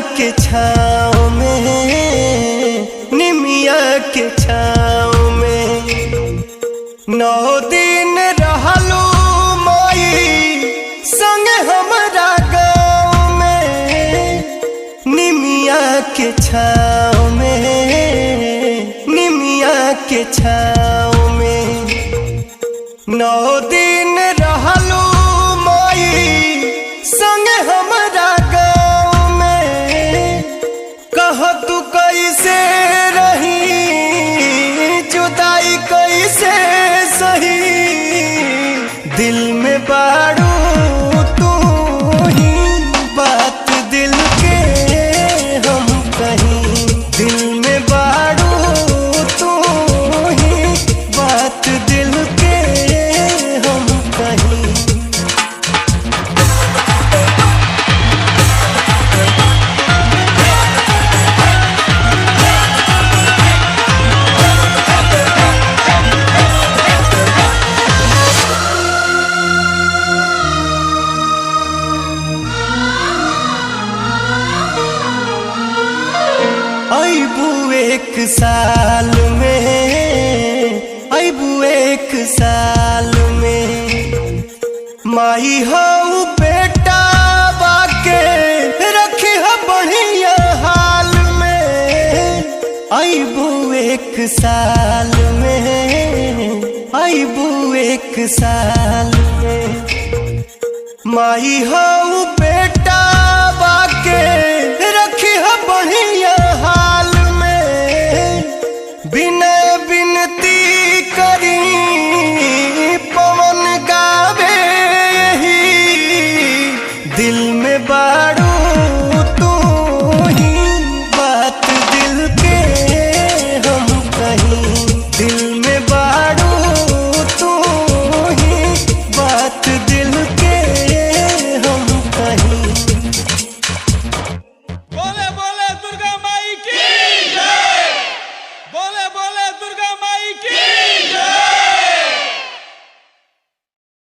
के छाँव में, निमिया के छाँव में 9 दिन रहलू माई संग हमरा गाँव में। निमिया के छाँव में, निमिया के छाँव में 9 दिन रहलू माई संग हमरा गाँव में। कह तू कैसे रही जुदाई कैसे सही, दिल में बाड़ू तू ही बात दिल के हम कहीं। दिल में बाड़ू तू ही बात दिल के हम कहीं। अबू 1 साल में, अबू 1 साल में माई हो बेटा बाके रखी हो बढ़िया हाल में। अबू 1 साल में, अबू 1 साल में माई हो